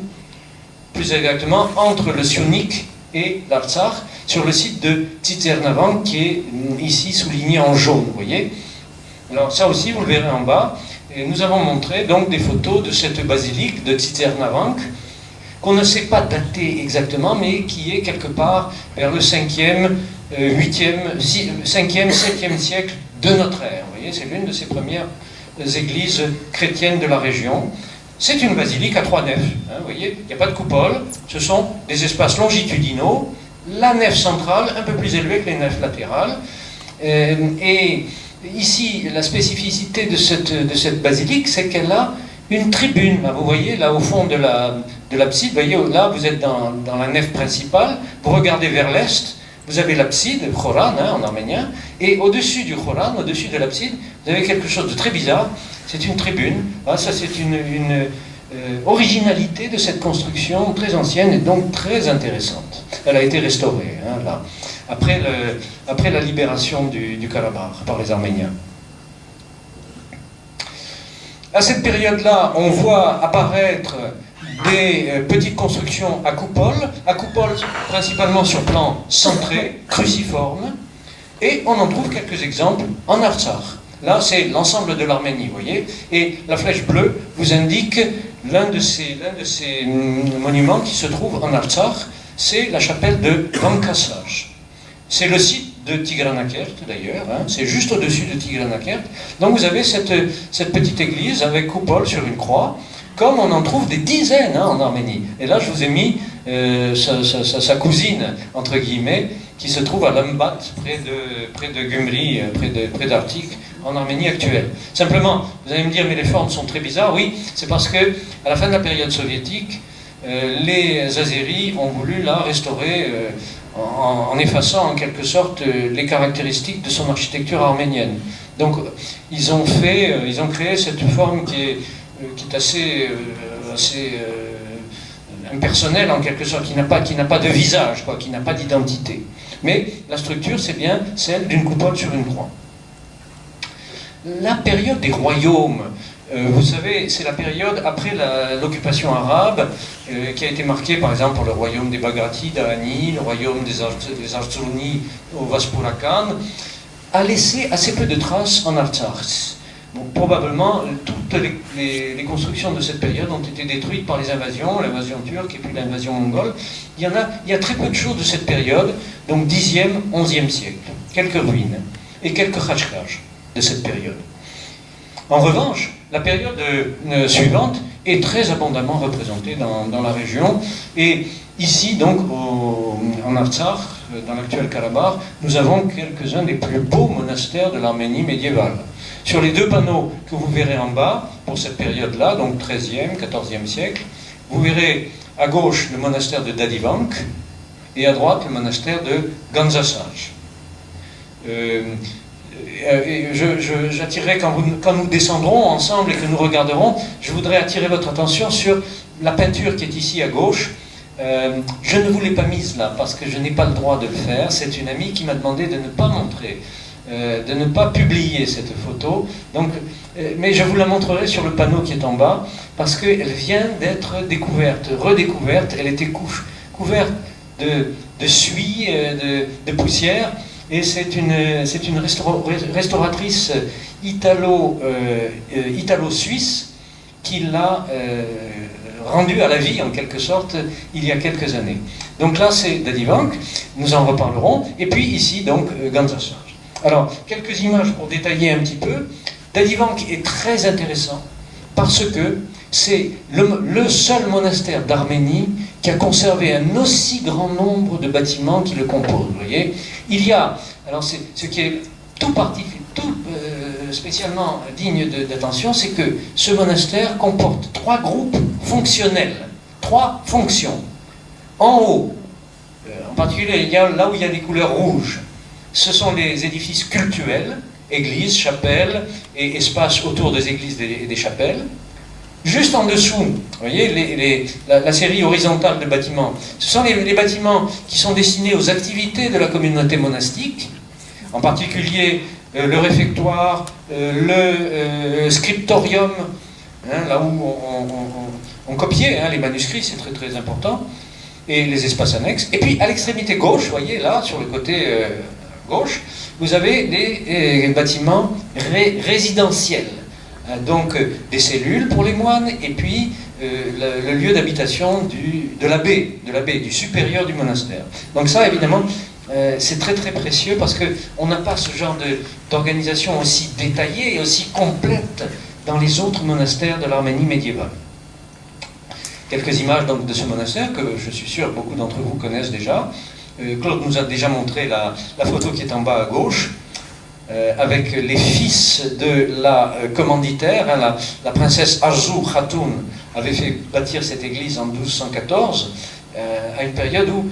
plus exactement entre le Sionik et l'Artsakh, sur le site de Tsitsernavang, qui est ici souligné en jaune, vous voyez. Alors ça aussi, vous le verrez en bas. Et nous avons montré donc des photos de cette basilique de Tsitsernavang, qu'on ne sait pas dater exactement, mais qui est quelque part vers le 5e, 8e, 5e, 7e siècle de notre ère. Vous voyez, c'est l'une de ces premières églises chrétiennes de la région. C'est une basilique à 3 nefs. Hein, vous voyez, il n'y a pas de coupole. Ce sont des espaces longitudinaux. La nef centrale, un peu plus élevée que les nefs latérales. Et ici, la spécificité de cette basilique, c'est qu'elle a une tribune. Là, vous voyez, là au fond de l'abside, vous voyez, là vous êtes dans la nef principale, vous regardez vers l'est, vous avez l'abside, le Khoran, hein, en arménien, et au-dessus du Khoran, au-dessus de l'abside, vous avez quelque chose de très bizarre, c'est une tribune. Ah, ça, c'est une originalité de cette construction très ancienne et donc très intéressante. Elle a été restaurée, hein, là, après la libération du Karabakh par les Arméniens. À cette période-là, on voit apparaître des petites constructions à coupole principalement sur plan centré, cruciforme, et on en trouve quelques exemples en Artsakh. Là, c'est l'ensemble de l'Arménie, vous voyez, et la flèche bleue vous indique l'un de ces monuments qui se trouve en Artsakh, c'est la chapelle de Gankasaj. C'est le site de Tigranakert d'ailleurs, hein, c'est juste au-dessus de Tigranakert. Donc vous avez cette petite église avec coupole sur une croix, comme on en trouve des dizaines, hein, en Arménie. Et là je vous ai mis sa cousine, entre guillemets, qui se trouve à Lambat, près de Gümri, près d'Artik, en Arménie actuelle. Simplement, vous allez me dire, mais les formes sont très bizarres. Oui, c'est parce que à la fin de la période soviétique, les Azéris ont voulu la restaurer en effaçant en quelque sorte les caractéristiques de son architecture arménienne. Donc ils ont créé cette forme qui est assez impersonnelle en quelque sorte, qui n'a pas de visage, quoi, qui n'a pas d'identité. Mais la structure, c'est bien celle d'une coupole sur une croix. La période des royaumes, vous savez, c'est la période après l'occupation arabe, qui a été marquée par exemple par le royaume des Bagrati d'Ani, le royaume des Artsuni au Vaspurakan, a laissé assez peu de traces en Artsakh. Donc, probablement, toutes les constructions de cette période ont été détruites par les invasions, l'invasion turque et puis l'invasion mongole. Il y a très peu de choses de cette période, donc 10e, 11e siècle. Quelques ruines et quelques khachkaj de cette période. En revanche, la période suivante est très abondamment représentée dans la région. Et ici, donc, en Artsakh, dans l'actuel Karabakh, nous avons quelques-uns des plus beaux monastères de l'Arménie médiévale. Sur les deux panneaux que vous verrez en bas, pour cette période-là, donc 13e, 14e siècle, vous verrez à gauche le monastère de Dadivank et à droite le monastère de Ganzasaj. J'attirerai, quand nous descendrons ensemble et que nous regarderons, je voudrais attirer votre attention sur la peinture qui est ici à gauche. Je ne vous l'ai pas mise là parce que je n'ai pas le droit de le faire. C'est une amie qui m'a demandé de ne pas montrer, de ne pas publier cette photo. Donc, mais je vous la montrerai sur le panneau qui est en bas parce qu'elle vient d'être découverte, redécouverte. Elle était couverte de suie, de poussière. Et c'est une restauratrice italo-suisse qui l'a rendue à la vie, en quelque sorte, il y a quelques années. Donc là, c'est Dadivank, nous en reparlerons. Et puis ici, donc, Ganzasaj. Alors, quelques images pour détailler un petit peu. Dadivank est très intéressant parce que c'est le seul monastère d'Arménie qui a conservé un aussi grand nombre de bâtiments qui le composent. Vous voyez, il y a, alors ce qui est tout spécialement digne d'attention, c'est que ce monastère comporte 3 groupes fonctionnels, 3 fonctions. En haut, en particulier là où il y a les couleurs rouges, ce sont les édifices cultuels, églises, chapelles et espaces autour des églises et des chapelles. Juste en dessous, vous voyez, la série horizontale de bâtiments, ce sont les bâtiments qui sont destinés aux activités de la communauté monastique, en particulier le réfectoire, le scriptorium, hein, là où on copiait les manuscrits, c'est très très important, et les espaces annexes. Et puis à l'extrémité gauche, vous voyez là, sur le côté gauche, vous avez des bâtiments résidentiels. Donc des cellules pour les moines, et puis le lieu d'habitation de l'abbé, du supérieur du monastère. Donc ça, évidemment, c'est très très précieux parce qu'on n'a pas ce genre d'organisation aussi détaillée et aussi complète dans les autres monastères de l'Arménie médiévale. Quelques images donc, de ce monastère que je suis sûr beaucoup d'entre vous connaissent déjà. Claude nous a déjà montré la photo qui est en bas à gauche, avec les fils de la commanditaire, hein, la princesse Arzu Khatoun avait fait bâtir cette église en 1214, à une période où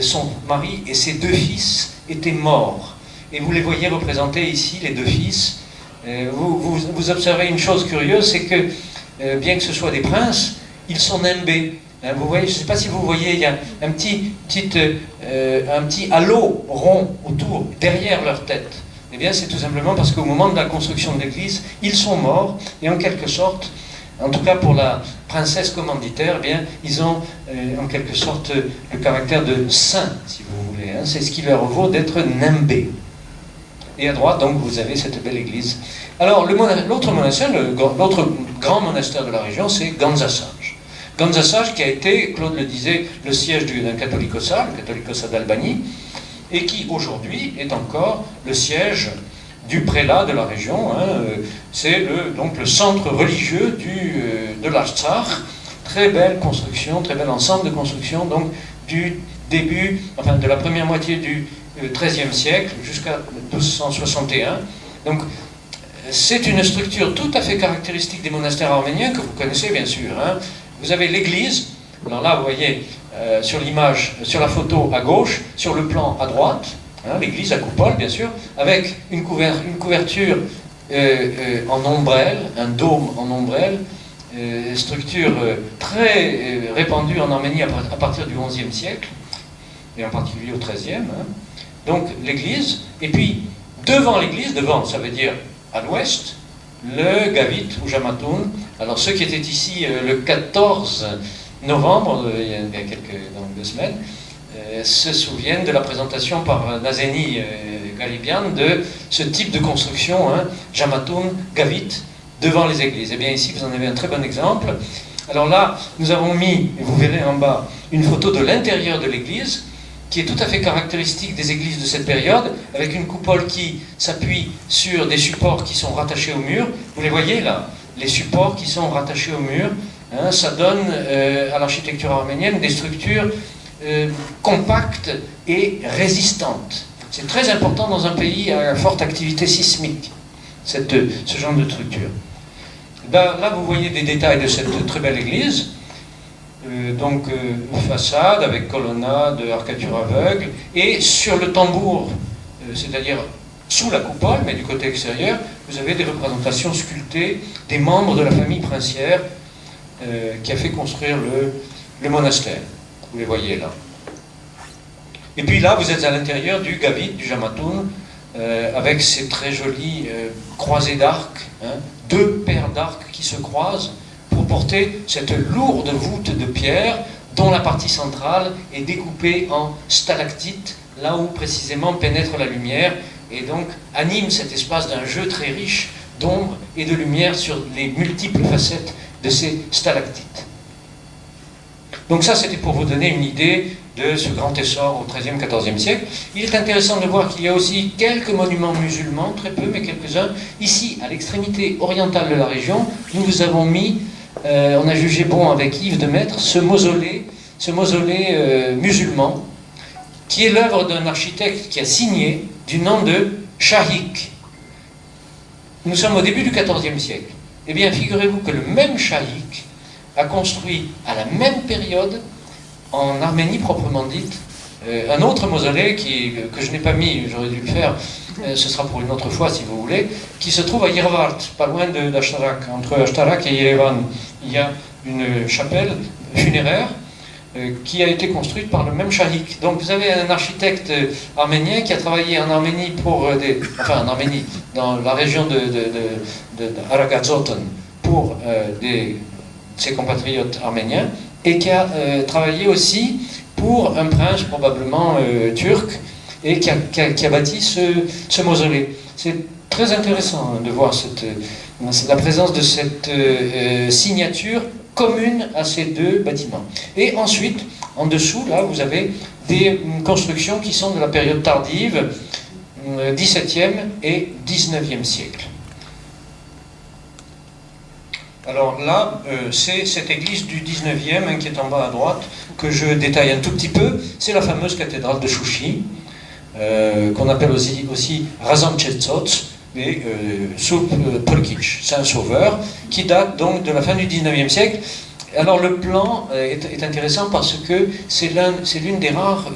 son mari et ses deux fils étaient morts. Et vous les voyez représentés ici, les deux fils. Vous observez une chose curieuse, c'est que bien que ce soit des princes, ils sont nimbés. Hein, vous voyez, je ne sais pas si vous voyez, il y a un petit halo rond autour, derrière leur tête. Eh bien, c'est tout simplement parce qu'au moment de la construction de l'église, ils sont morts, et en quelque sorte, en tout cas pour la princesse commanditaire, eh bien, ils ont en quelque sorte le caractère de saint, si vous voulez. Hein. C'est ce qui leur vaut d'être nimbés. Et à droite, donc, vous avez cette belle église. Alors, l'autre monastère, l'autre grand monastère de la région, c'est Gandzasaj. Gandzasaj qui a été, Claude le disait, le siège d'un catholicosat, le catholicosat d'Albanie, et qui aujourd'hui est encore le siège du prélat de la région. Hein. C'est donc le centre religieux de l'Artsakh. Très belle construction, très bel ensemble de construction, donc du début, enfin de la première moitié du XIIIe siècle jusqu'à 1261. Donc c'est une structure tout à fait caractéristique des monastères arméniens que vous connaissez bien sûr. Hein. Vous avez l'église, alors là vous voyez sur l'image, sur la photo à gauche, sur le plan à droite, hein, l'église à coupole bien sûr, avec une couverture en ombrelle, un dôme en ombrelle, structure très répandue en Arménie à partir du XIe siècle, et en particulier au XIIIe. Hein. Donc l'église, et puis devant l'église, devant ça veut dire à l'ouest, le Gavit ou Jamatoun. Alors ceux qui étaient ici le 14 novembre, il y a donc 2 semaines, se souviennent de la présentation par Nazeni Galibian de ce type de construction, hein, Jamatoun, Gavit, devant les églises. Et bien ici vous en avez un très bon exemple. Alors là, nous avons mis, et vous verrez en bas, une photo de l'intérieur de l'église, qui est tout à fait caractéristique des églises de cette période, avec une coupole qui s'appuie sur des supports qui sont rattachés au mur. Vous les voyez là, les supports qui sont rattachés au mur. Hein, ça donne à l'architecture arménienne des structures compactes et résistantes. C'est très important dans un pays à forte activité sismique, ce genre de structure. Là, vous voyez des détails de cette très belle église. Donc façade avec colonnade, arcature aveugle, et sur le tambour, c'est-à-dire sous la coupole, mais du côté extérieur, vous avez des représentations sculptées des membres de la famille princière qui a fait construire le monastère. Vous les voyez là. Et puis là, vous êtes à l'intérieur du Gavit, du Jamatoun, avec ces très jolies croisées d'arcs, hein, 2 paires d'arcs qui se croisent, pour porter cette lourde voûte de pierre dont la partie centrale est découpée en stalactites, là où précisément pénètre la lumière, et donc anime cet espace d'un jeu très riche d'ombre et de lumière sur les multiples facettes de ces stalactites. Donc ça, c'était pour vous donner une idée de ce grand essor au XIIIe, XIVe siècle. Il est intéressant de voir qu'il y a aussi quelques monuments musulmans, très peu, mais quelques-uns. Ici, à l'extrémité orientale de la région, nous vous avons mis, on a jugé bon avec Yves de mettre ce mausolée musulman, qui est l'œuvre d'un architecte qui a signé du nom de Shahik. Nous sommes au début du XIVe siècle. Eh bien, figurez-vous que le même Shahik a construit à la même période, en Arménie proprement dite, un autre mausolée que je n'ai pas mis, j'aurais dû le faire, ce sera pour une autre fois si vous voulez, qui se trouve à Yerevan, pas loin d'Ashtarak. Entre Ashtarak et Yerevan, il y a une chapelle funéraire qui a été construite par le même Shahik. Donc vous avez un architecte arménien qui a travaillé en Arménie en Arménie, dans la région de Aragazotan, pour ses compatriotes arméniens, et qui a travaillé aussi pour un prince probablement turc, et qui a bâti ce mausolée. C'est très intéressant de voir la présence de cette signature commune à ces deux bâtiments. Et ensuite, en dessous, là, vous avez des constructions qui sont de la période tardive, 17e et 19e siècle. Alors là, c'est cette église du 19e, qui est en bas à droite, que je détaille un tout petit peu. C'est la fameuse cathédrale de Chouchi, qu'on appelle aussi Razamtchetzots, et Polkic, Saint-Sauveur, qui date donc de la fin du 19e siècle. Alors le plan est intéressant parce que c'est l'une des rares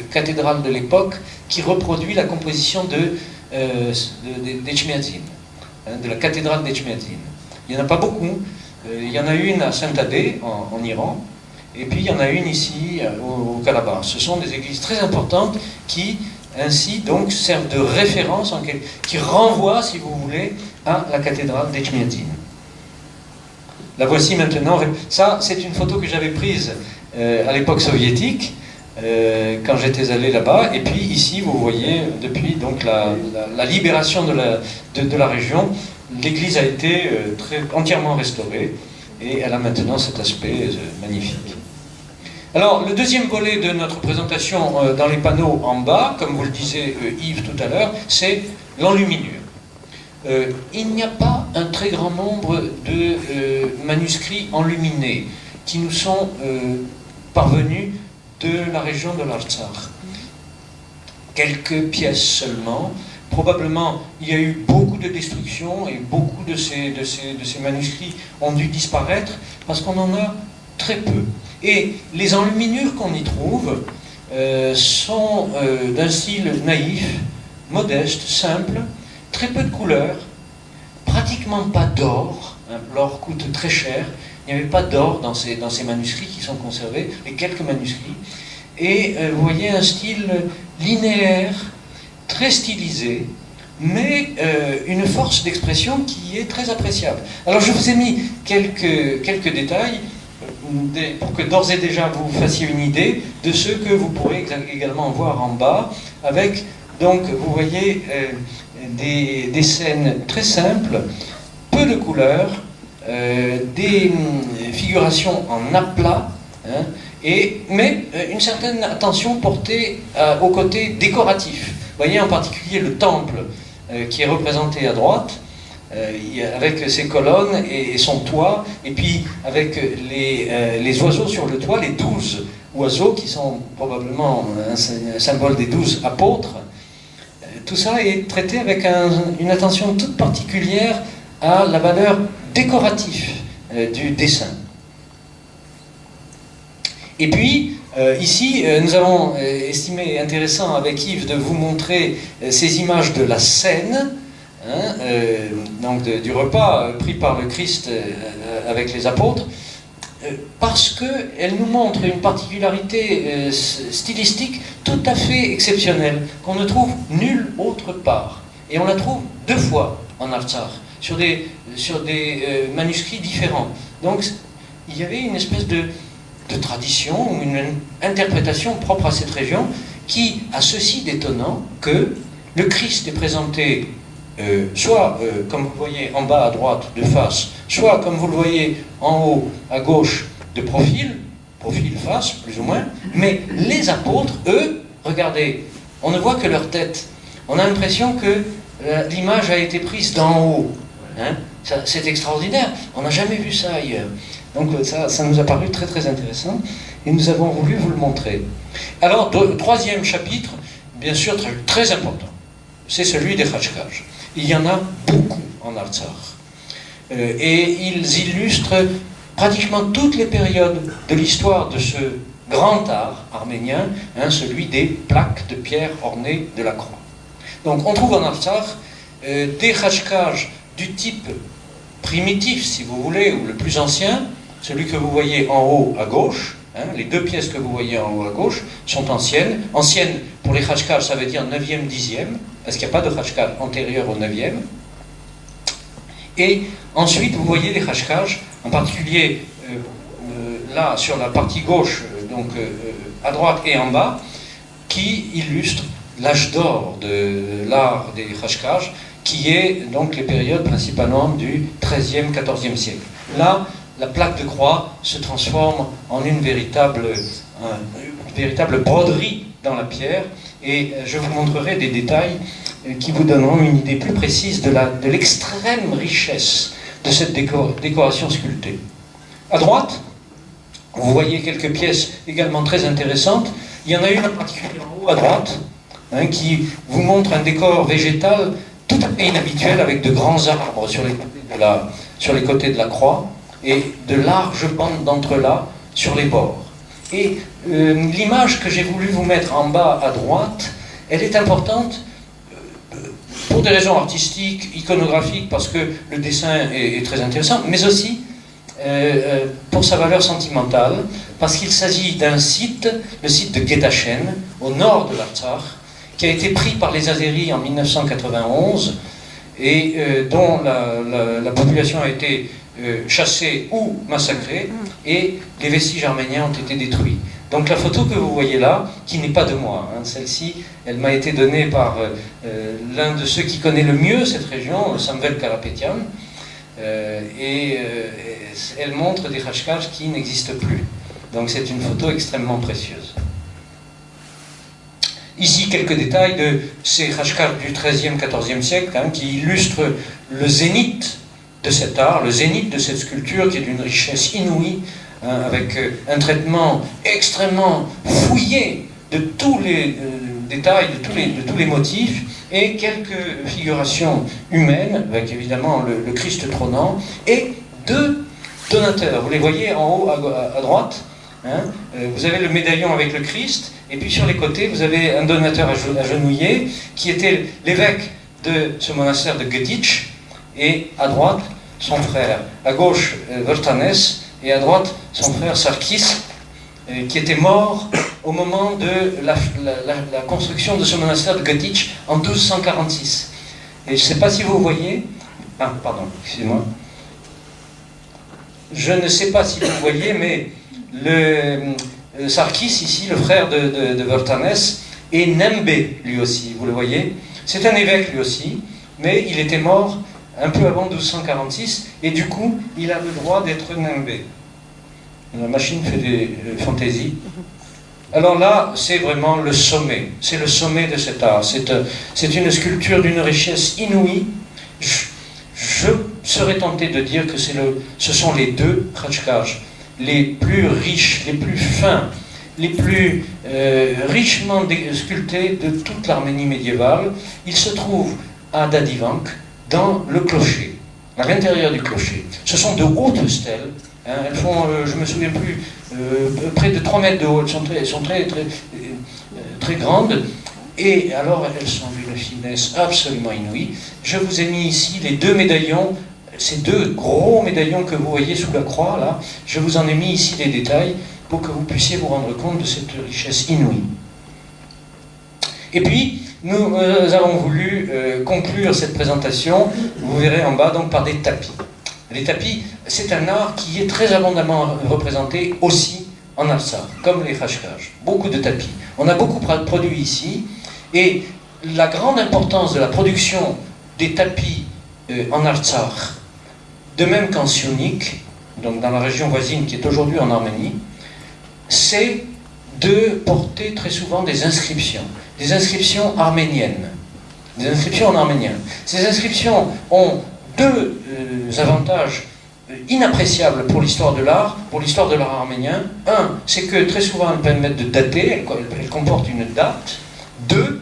cathédrales de l'époque qui reproduit la composition d'Echmiadzin, de la cathédrale d'Echmiadzin. Il n'y en a pas beaucoup. Il y en a une à Saint-Adé, en Iran, et puis il y en a une ici, au Calabar. Ce sont des églises très importantes qui, ainsi, donc, servent de référence, qui renvoient, si vous voulez, à la cathédrale d'Echmiadzin. La voici maintenant. Ça, c'est une photo que j'avais prise à l'époque soviétique, quand j'étais allé là-bas. Et puis ici, vous voyez, depuis donc, la libération de la région, l'église a été entièrement restaurée et elle a maintenant cet aspect magnifique. Alors, le deuxième volet de notre présentation dans les panneaux en bas, comme vous le disait Yves tout à l'heure, c'est l'enluminure. Il n'y a pas un très grand nombre de manuscrits enluminés qui nous sont parvenus de la région de l'Artsakh. Quelques pièces seulement. Probablement, il y a eu beaucoup de destruction et beaucoup de ces manuscrits ont dû disparaître parce qu'on en a très peu. Et les enluminures qu'on y trouve sont d'un style naïf, modeste, simple, très peu de couleurs, pratiquement pas d'or. L'or coûte très cher. Il n'y avait pas d'or dans ces manuscrits qui sont conservés, les quelques manuscrits. Et vous voyez un style linéaire, très stylisé, mais une force d'expression qui est très appréciable. Alors je vous ai mis quelques détails pour que d'ores et déjà vous fassiez une idée de ce que vous pourrez également voir en bas, avec, donc, vous voyez des scènes très simples, peu de couleurs, des figurations en aplat, hein, mais une certaine attention portée au côté décoratif. Vous voyez en particulier le temple qui est représenté à droite, avec ses colonnes et son toit, et puis avec les oiseaux sur le toit, les 12 oiseaux qui sont probablement un symbole des 12 apôtres. Tout ça est traité avec une attention toute particulière à la valeur décorative du dessin. Et puis, ici, nous avons estimé intéressant avec Yves de vous montrer ces images de la scène, hein, donc du repas pris par le Christ avec les apôtres, parce qu'elle nous montre une particularité stylistique tout à fait exceptionnelle, qu'on ne trouve nulle autre part. Et on la trouve 2 fois en Artsakh, sur des manuscrits différents. Donc, il y avait une espèce de tradition, ou une interprétation propre à cette région, qui a ceci d'étonnant que le Christ est présenté soit, comme vous le voyez en bas à droite, de face, soit, comme vous le voyez en haut à gauche, de profil face, plus ou moins, mais les apôtres, eux, regardez, on ne voit que leur tête. On a l'impression que l'image a été prise d'en haut. Hein? C'est extraordinaire, on n'a jamais vu ça ailleurs. Donc ça nous a paru très très intéressant, et nous avons voulu vous le montrer. Alors, troisième chapitre, bien sûr très, très important, c'est celui des Khachkars. Il y en a beaucoup en Artsakh. Et ils illustrent pratiquement toutes les périodes de l'histoire de ce grand art arménien, hein, celui des plaques de pierre ornées de la croix. Donc on trouve en Artsakh des khachkages du type primitif, si vous voulez, ou le plus ancien, celui que vous voyez en haut à gauche. Les deux pièces que vous voyez en haut à gauche sont anciennes. Anciennes, pour les khachkages, ça veut dire 9e, 10e, parce qu'il n'y a pas de khachkaj antérieur au 9e. Et ensuite, vous voyez les khachkages, en particulier là, sur la partie gauche, donc à droite et en bas, qui illustrent l'âge d'or de l'art des khachkages, qui est donc les périodes principalement du XIIIe, XIVe siècle. Là, la plaque de croix se transforme en une véritable broderie dans la pierre, et je vous montrerai des détails qui vous donneront une idée plus précise de l'extrême richesse de cette décoration sculptée. À droite, vous voyez quelques pièces également très intéressantes. Il y en a une en particulier en haut à droite, qui vous montre un décor végétal tout à fait inhabituel, avec de grands arbres sur les côtés de la croix, et de larges bandes d'entrelacs sur les bords. Et l'image que j'ai voulu vous mettre en bas à droite, elle est importante pour des raisons artistiques, iconographiques, parce que le dessin est très intéressant, mais aussi pour sa valeur sentimentale, parce qu'il s'agit d'un site, le site de Getachen, au nord de l'Artsakh, qui a été pris par les Azéris en 1991, et dont la population a été chassés ou massacrés, et les vestiges arméniens ont été détruits. Donc la photo que vous voyez là, qui n'est pas de moi, celle-ci, elle m'a été donnée par l'un de ceux qui connaît le mieux cette région, Samuel Karapetian, et elle montre des khachkages qui n'existent plus. Donc c'est une photo extrêmement précieuse. Ici, quelques détails de ces khachkages du XIIIe, XIVe siècle, qui illustrent le zénith de cet art, le zénith de cette sculpture, qui est d'une richesse inouïe, avec un traitement extrêmement fouillé de tous les détails, de tous les motifs, et quelques figurations humaines, avec évidemment le Christ trônant, et deux donateurs. Vous les voyez en haut à droite, vous avez le médaillon avec le Christ, et puis sur les côtés, vous avez un donateur agenouillé, qui était l'évêque de ce monastère de Gedic, et à droite, son frère. À gauche, Vertanes, et à droite, son frère Sarkis, qui était mort au moment de la construction de ce monastère de Gedic en 1246. Et je ne sais pas si vous voyez... Ah, pardon, excusez-moi. Je ne sais pas si vous voyez, mais Sarkis, ici, le frère de Vertanes, est Nembe, lui aussi, vous le voyez. C'est un évêque, lui aussi, mais il était mort un peu avant 1246, et du coup, il a le droit d'être Nembe. La machine fait des fantaisies. Alors là, c'est vraiment le sommet. C'est le sommet de cet art. C'est une sculpture d'une richesse inouïe. Je serais tenté de dire que ce sont les deux khachkages les plus riches, les plus fins, les plus richement sculptés de toute l'Arménie médiévale. Ils se trouvent à Dadivank, dans le clocher, à l'intérieur du clocher. Ce sont de hautes stèles, elles font, je ne me souviens plus, près de 3 mètres de haut, elles sont très grandes, et alors elles sont d'une finesse absolument inouïe. Je vous ai mis ici les deux médaillons, ces deux gros médaillons que vous voyez sous la croix, là, je vous en ai mis ici des détails pour que vous puissiez vous rendre compte de cette richesse inouïe. Et puis, nous avons voulu conclure cette présentation, vous verrez en bas, donc par des tapis. Les tapis, c'est un art qui est très abondamment représenté aussi en Artsakh, comme les khachkages. Beaucoup de tapis. On a beaucoup produit ici, et la grande importance de la production des tapis en Artsakh, de même qu'en Sionik, donc dans la région voisine qui est aujourd'hui en Arménie, c'est de porter très souvent des inscriptions arméniennes, des inscriptions en arménien. Ces inscriptions ont deux avantages inappréciables pour l'histoire de l'art, arménien. Un, c'est que très souvent elles permettent de dater, elles comportent une date. Deux,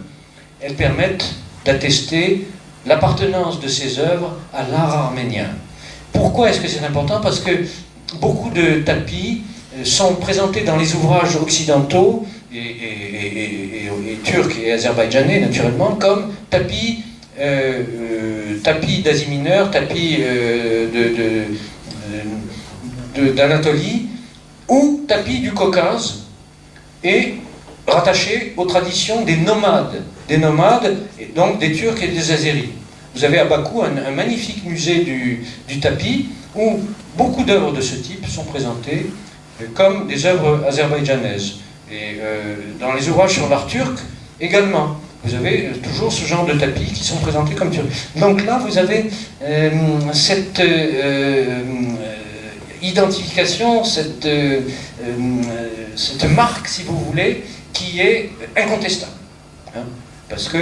elles permettent d'attester l'appartenance de ces œuvres à l'art arménien. Pourquoi est-ce que c'est important? Parce que beaucoup de tapis sont présentés dans les ouvrages occidentaux et et turcs et azerbaïdjanais naturellement, comme tapis, tapis d'Asie mineure, tapis d'Anatolie, ou tapis du Caucase, et rattachés aux traditions des nomades, et donc des Turcs et des Azéris. Vous avez à Bakou un magnifique musée du tapis, où beaucoup d'œuvres de ce type sont présentées comme des œuvres azerbaïdjanaises. Et dans les ouvrages sur l'art turc, également, vous avez toujours ce genre de tapis qui sont présentés comme turcs. Donc là, vous avez cette identification, cette marque, si vous voulez, qui est incontestable. Hein, parce que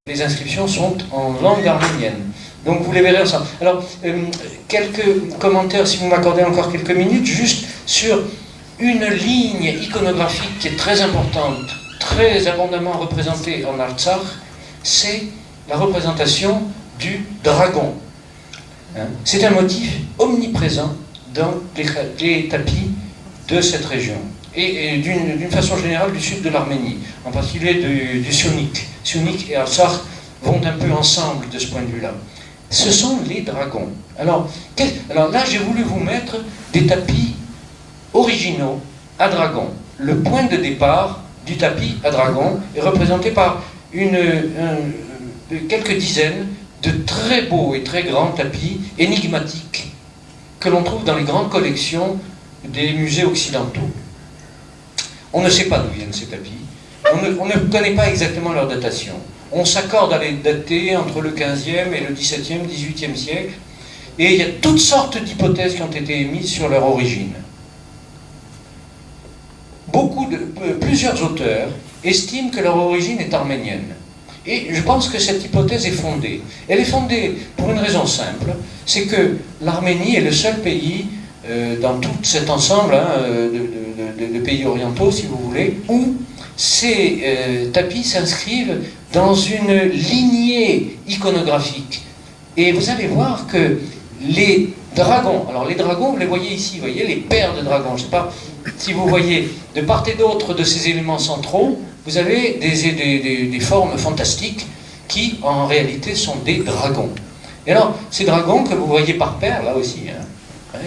les inscriptions sont en langue arménienne. Donc vous les verrez ensemble. Alors, quelques commentaires, si vous m'accordez encore quelques minutes, juste sur une ligne iconographique qui est très importante, très abondamment représentée en Artsakh, c'est la représentation du dragon. Hein, c'est un motif omniprésent dans les tapis de cette région. Et d'une façon générale du sud de l'Arménie, en particulier du Sionik. Sionik et Artsakh vont un peu ensemble de ce point de vue-là. Ce sont les dragons. Alors là, j'ai voulu vous mettre des tapis originaux à dragon. Le point de départ du tapis à dragon est représenté par quelques dizaines de très beaux et très grands tapis énigmatiques que l'on trouve dans les grandes collections des musées occidentaux. On ne sait pas d'où viennent ces tapis. On ne connaît pas exactement leur datation. On s'accorde à les dater entre le 15e et le 17e, 18e siècle. Et il y a toutes sortes d'hypothèses qui ont été émises sur leur origine. Plusieurs auteurs estiment que leur origine est arménienne. Et je pense que cette hypothèse est fondée. Elle est fondée pour une raison simple, c'est que l'Arménie est le seul pays dans tout cet ensemble de pays orientaux, si vous voulez, où ces tapis s'inscrivent dans une lignée iconographique. Et vous allez voir que les dragons, alors les dragons, vous les voyez ici, vous voyez, les paires de dragons, je ne sais pas si vous voyez, de part et d'autre de ces éléments centraux, vous avez des formes fantastiques qui, en réalité, sont des dragons. Et alors, ces dragons que vous voyez par paire, là aussi, hein,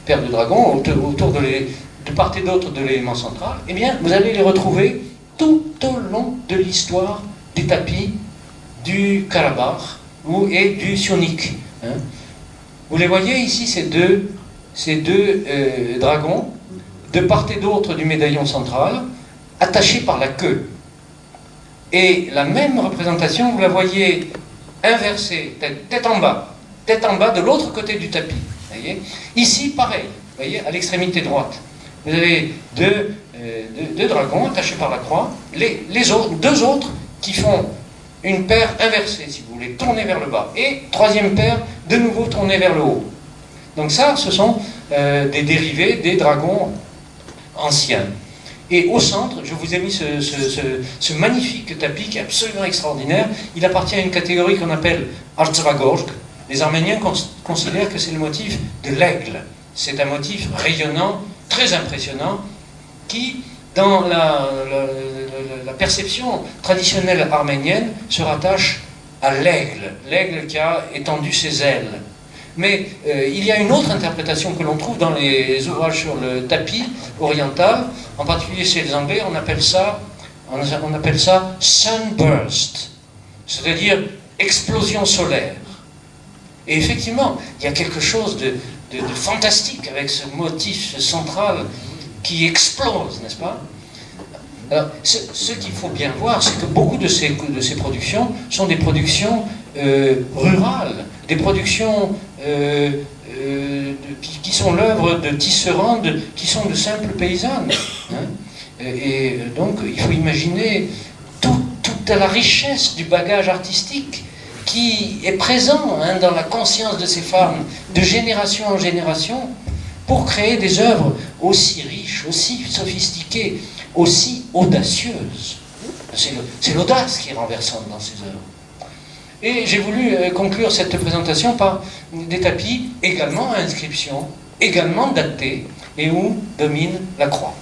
paires de dragons autour de part et d'autre de l'élément central, eh bien, vous allez les retrouver tout au long de l'histoire des tapis du Karabakh et du Sionik. Hein. Vous les voyez ici, ces deux dragons, de part et d'autre du médaillon central, attachés par la queue. Et la même représentation, vous la voyez inversée, tête en bas de l'autre côté du tapis. Voyez. Ici, pareil, voyez, à l'extrémité droite. Vous avez deux dragons attachés par la croix, deux autres qui font une paire inversée, si vous voulez, tournée vers le bas, et troisième paire, de nouveau tournée vers le haut. Donc ça, ce sont des dérivés des dragons anciens. Et au centre, je vous ai mis ce magnifique tapis qui est absolument extraordinaire. Il appartient à une catégorie qu'on appelle Artsvagorsk. Les Arméniens considèrent que c'est le motif de l'aigle. C'est un motif rayonnant, très impressionnant, qui, dans la perception traditionnelle arménienne, se rattache à l'aigle qui a étendu ses ailes. Mais il y a une autre interprétation que l'on trouve dans les ouvrages sur le tapis oriental, en particulier chez les Anglais, on appelle ça sunburst, c'est-à-dire explosion solaire. Et effectivement, il y a quelque chose de fantastique avec ce motif central qui explose, n'est-ce pas? Alors, ce qu'il faut bien voir, c'est que beaucoup de ces productions sont des productions rurales, des productions qui sont l'œuvre de tisserandes qui sont de simples paysannes. Hein. Et donc, il faut imaginer toute la richesse du bagage artistique qui est présent dans la conscience de ces femmes, de génération en génération, pour créer des œuvres aussi riches, aussi sophistiquées, aussi audacieuses. C'est l'audace qui est renversante dans ces œuvres. Et j'ai voulu conclure cette présentation par des tapis également à inscription, également datés, et où domine la croix.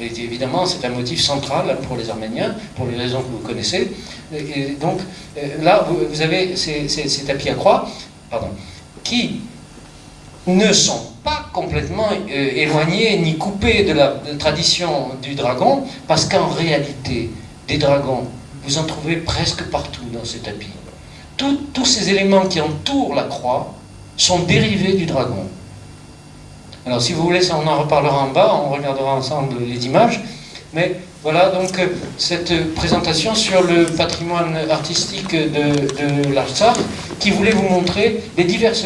Et évidemment, c'est un motif central pour les Arméniens, pour les raisons que vous connaissez. Et donc, là, vous avez ces tapis à croix, qui ne sont pas complètement éloignés ni coupés de la tradition du dragon, parce qu'en réalité, des dragons, vous en trouvez presque partout dans ces tapis. Tous ces éléments qui entourent la croix sont dérivés du dragon. Alors si vous voulez, on en reparlera en bas, on regardera ensemble les images. Mais voilà donc cette présentation sur le patrimoine artistique de l'Artsakh qui voulait vous montrer les diverses